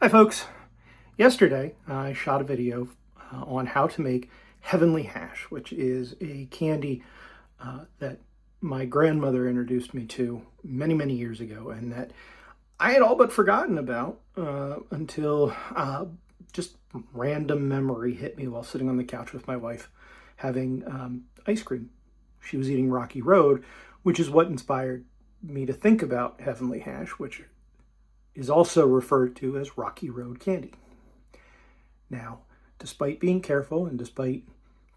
Hi folks. Yesterday I shot a video on how to make Heavenly Hash, which is a candy that my grandmother introduced me to many years ago, and that I had all but forgotten about until just random memory hit me while sitting on the couch with my wife having ice cream. She was eating Rocky Road, which is what inspired me to think about Heavenly Hash, which is also referred to as Rocky Road candy. Now, despite being careful and despite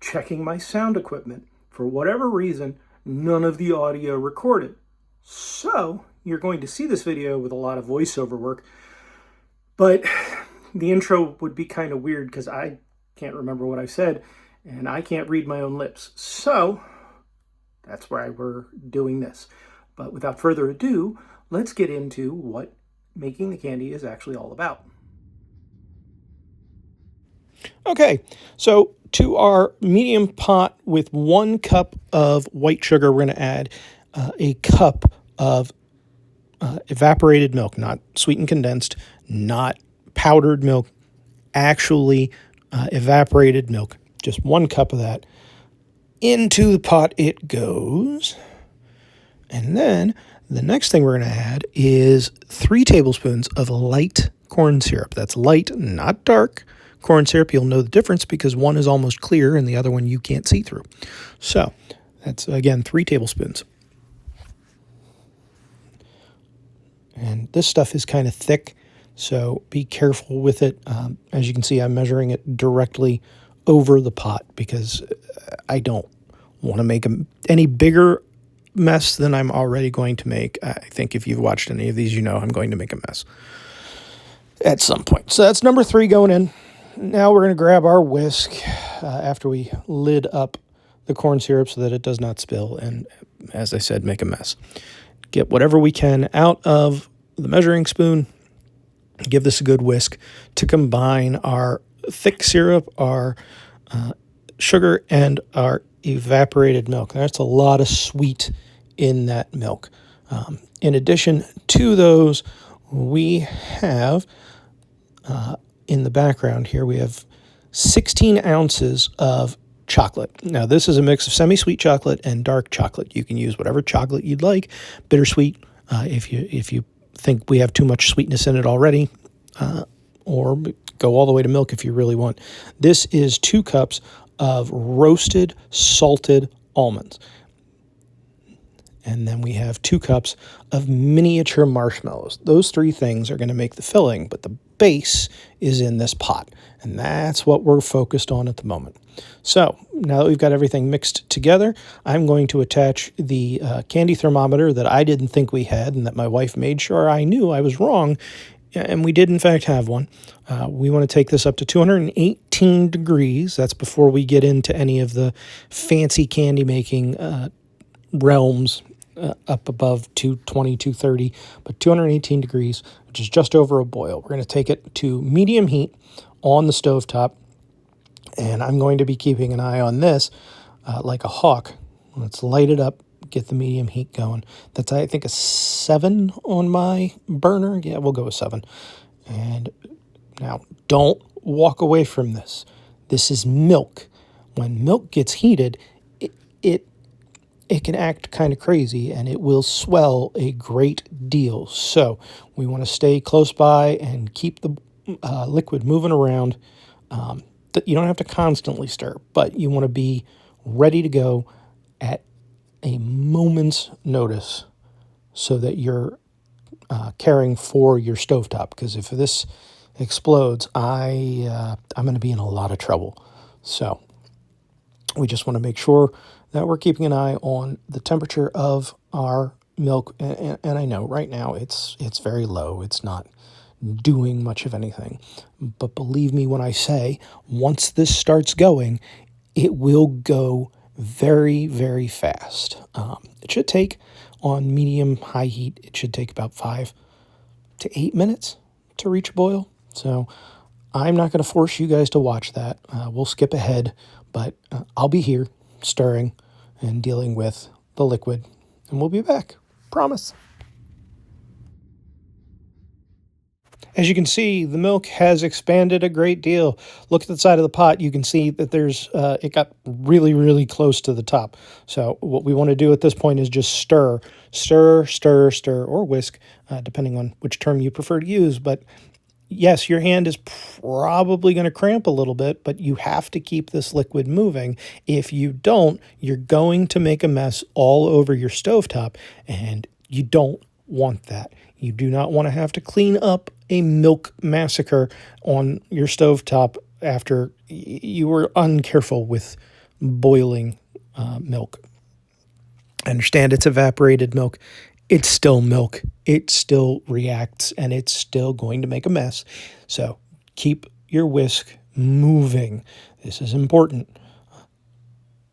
checking my sound equipment, for whatever reason, none of the audio recorded. So, you're going to see this video with a lot of voiceover work, but the intro would be kind of weird because I can't remember what I said and I can't read my own lips. So, that's why we're doing this. But without further ado, let's get into what making the candy is actually all about. Okay, so to our medium pot with 1 cup of white sugar, we're going to add a cup of evaporated milk, not sweetened condensed, not powdered milk, actually evaporated milk. Just 1 cup of that. Into the pot it goes. And then the next thing we're going to add is 3 tablespoons of light corn syrup. That's light, not dark. Corn syrup, you'll know the difference because one is almost clear and the other one you can't see through. So that's, again, 3 tablespoons. And this stuff is kind of thick, so be careful with it. As you can see, I'm measuring it directly over the pot because I don't want to make any bigger mess than I'm already going to make. I think if you've watched any of these, you know I'm going to make a mess at some point. So that's number 3 going in. Now we're going to grab our whisk after we lid up the corn syrup so that it does not spill and, as I said, make a mess. Get whatever we can out of the measuring spoon. Give this a good whisk to combine our thick syrup, our sugar, and our evaporated milk. That's a lot of sweet in that milk. In addition to those, we have in the background here, we have 16 ounces of chocolate. Now, this is a mix of semi-sweet chocolate and dark chocolate. You can use whatever chocolate you'd like, bittersweet if you think we have too much sweetness in it already, or go all the way to milk if you really want. This is 2 cups of roasted salted almonds. And then we have 2 cups of miniature marshmallows. Those 3 things are going to make the filling, but the base is in this pot. And that's what we're focused on at the moment. So now that we've got everything mixed together, I'm going to attach the candy thermometer that I didn't think we had and that my wife made sure I knew I was wrong. And we did, in fact, have one. We want to take this up to 218 degrees. That's before we get into any of the fancy candy making realms up above 220, 230, but 218 degrees, which is just over a boil. We're going to take it to medium heat on the stovetop, and I'm going to be keeping an eye on this like a hawk. Let's light it up, get the medium heat going. That's, I think, a 7 on my burner. Yeah, we'll go with 7. And now, don't walk away from this. This is milk. When milk gets heated, it can act kind of crazy and it will swell a great deal. So we want to stay close by and keep the liquid moving around. You don't have to constantly stir, but you want to be ready to go at a moment's notice so that you're caring for your stovetop. Because if this explodes, I'm going to be in a lot of trouble. So we just want to make sure that we're keeping an eye on the temperature of our milk. And I know right now it's very low. It's not doing much of anything. But believe me when I say, once this starts going, it will go very fast. It should take, on medium-high heat, it should take about 5 to 8 minutes to reach a boil. So I'm not going to force you guys to watch that. We'll skip ahead, but I'll be here stirring and dealing with the liquid, and we'll be back. Promise. As you can see, the milk has expanded a great deal. Look at the side of the pot. You can see that it got really, really close to the top. So what we want to do at this point is just stir, stir, stir, stir, or whisk, depending on which term you prefer to use. But yes, your hand is probably going to cramp a little bit, but you have to keep this liquid moving. If you don't, you're going to make a mess all over your stovetop, and you don't want that. You do not want to have to clean up a milk massacre on your stovetop after you were uncareful with boiling milk. I understand it's evaporated milk. It's still milk. It still reacts, and it's still going to make a mess. So keep your whisk moving. This is important.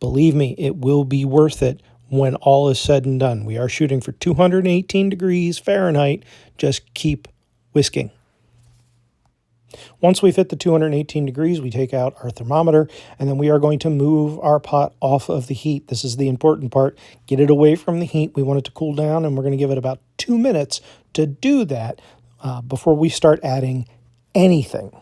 Believe me, it will be worth it when all is said and done. We are shooting for 218 degrees Fahrenheit. Just keep whisking. Once we've hit the 218 degrees, we take out our thermometer, and then we are going to move our pot off of the heat. This is the important part. Get it away from the heat. We want it to cool down, and we're going to give it about 2 minutes to do that before we start adding anything.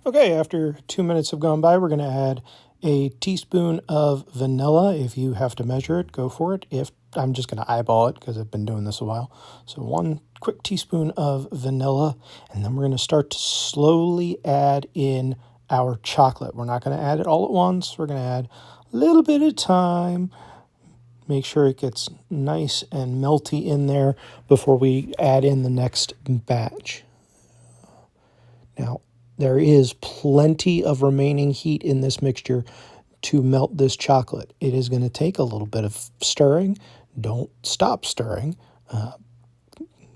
Okay, after 2 minutes have gone by, we're going to add a teaspoon of vanilla. If you have to measure it, go for it. If I'm just going to eyeball it because I've been doing this a while. So 1 quick teaspoon of vanilla, and then we're going to start to slowly add in our chocolate. We're not going to add it all at once. We're going to add a little bit at a time. Make sure it gets nice and melty in there before we add in the next batch. Now, there is plenty of remaining heat in this mixture to melt this chocolate. It is going to take a little bit of stirring. Don't stop stirring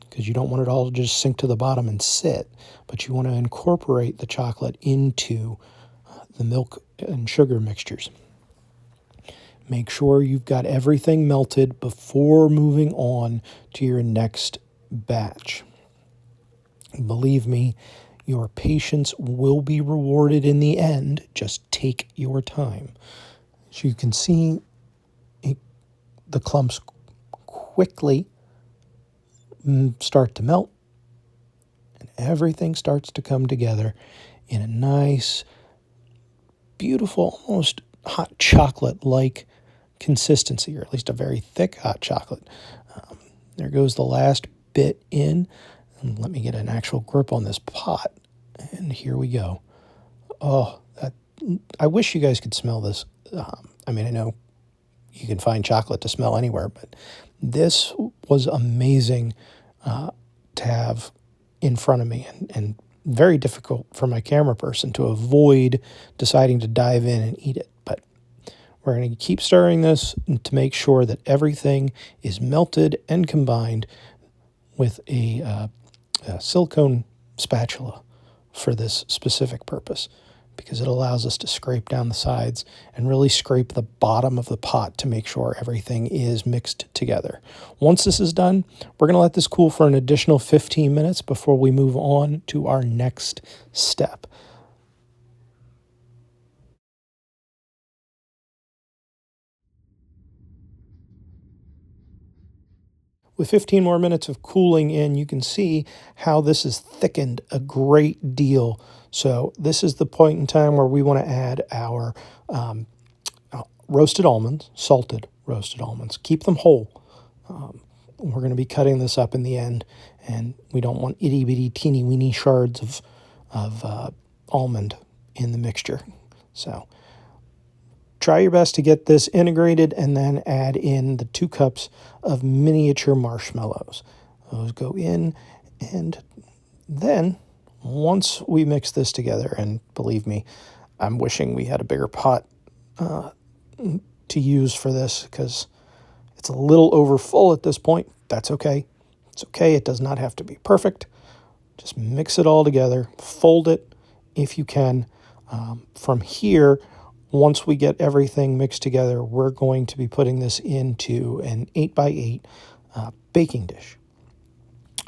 because you don't want it all to just sink to the bottom and sit, but you want to incorporate the chocolate into the milk and sugar mixtures. Make sure you've got everything melted before moving on to your next batch. Believe me, your patience will be rewarded in the end. Just take your time. As you can see, the clumps quickly start to melt, and everything starts to come together in a nice, beautiful, almost hot chocolate-like consistency, or at least a very thick hot chocolate. There goes the last bit in. And let me get an actual grip on this pot. And here we go. Oh, I wish you guys could smell this. I mean, I know you can find chocolate to smell anywhere, but this was amazing to have in front of me, and very difficult for my camera person to avoid deciding to dive in and eat it. But we're going to keep stirring this to make sure that everything is melted and combined with a silicone spatula for this specific purpose, because it allows us to scrape down the sides and really scrape the bottom of the pot to make sure everything is mixed together. Once this is done, we're going to let this cool for an additional 15 minutes before we move on to our next step. With 15 more minutes of cooling in, you can see how this is thickened a great deal. So this is the point in time where we want to add our roasted almonds, salted roasted almonds. Keep them whole. We're going to be cutting this up in the end, and we don't want itty-bitty, teeny-weeny shards of almond in the mixture. So try your best to get this integrated, and then add in the 2 cups of miniature marshmallows. Those go in, and then once we mix this together, and believe me, I'm wishing we had a bigger pot to use for this, because it's a little over full at this point. That's okay. It's okay. It does not have to be perfect. Just mix it all together. Fold it if you can. From here, once we get everything mixed together, we're going to be putting this into an 8x8 baking dish,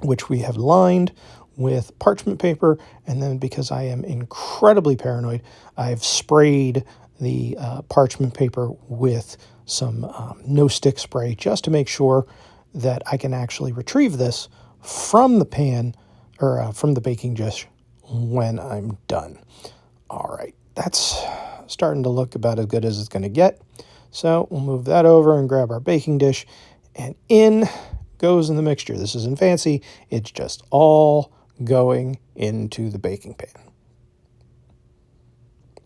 which we have lined with parchment paper. And then, because I am incredibly paranoid, I've sprayed the parchment paper with some no-stick spray just to make sure that I can actually retrieve this from the pan or from the baking dish when I'm done. All right, that's starting to look about as good as it's going to get. So we'll move that over and grab our baking dish, and in goes in the mixture. This isn't fancy. It's just all going into the baking pan.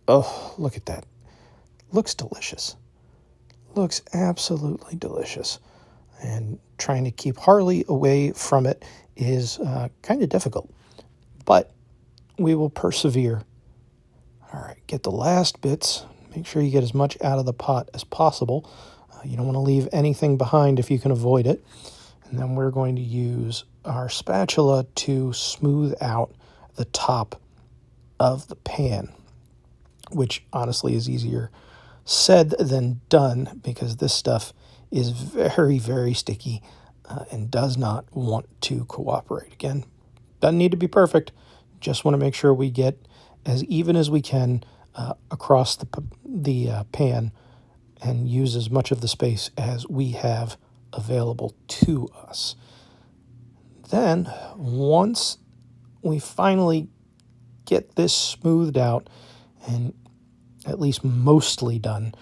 Oh, look at that. Looks delicious. Looks absolutely delicious. And trying to keep Harley away from it is kind of difficult, but we will persevere. All right, get the last bits. Make sure you get as much out of the pot as possible. You don't want to leave anything behind if you can avoid it. And then we're going to use our spatula to smooth out the top of the pan, which honestly is easier said than done because this stuff is very, very sticky and does not want to cooperate. Again, doesn't need to be perfect. Just want to make sure we get as even as we can across the pan and use as much of the space as we have available to us. Then, once we finally get this smoothed out and at least mostly done,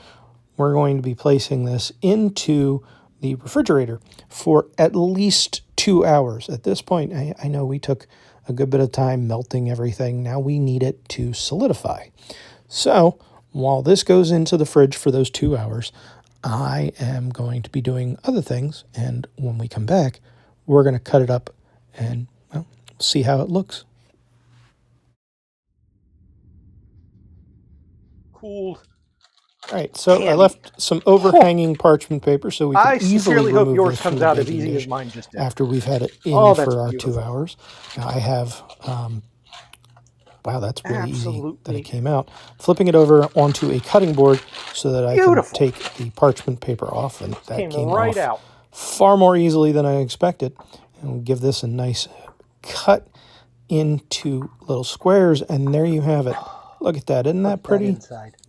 we're going to be placing this into the refrigerator for at least 2 hours. At this point, I know we took a good bit of time melting everything. Now we need it to solidify. So while this goes into the fridge for those 2 hours, I am going to be doing other things. And when we come back, we're going to cut it up and, well, see how it looks. Cool. All right, so I left some overhanging parchment paper so we can easily hope remove yours this from comes the out as baking easy dish as mine just did. after we've had it in Oh, that's for our beautiful. 2 hours. Now I have, wow, that's really easy that it came out. Flipping it over onto a cutting board so that I can take the parchment paper off, and that came right off out far more easily than I expected. And we'll give this a nice cut into little squares, and there you have it. Look at that. Isn't that pretty?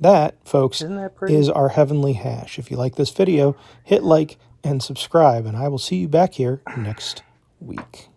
That, folks, is our heavenly hash. If you like this video, hit like and subscribe, and I will see you back here next week.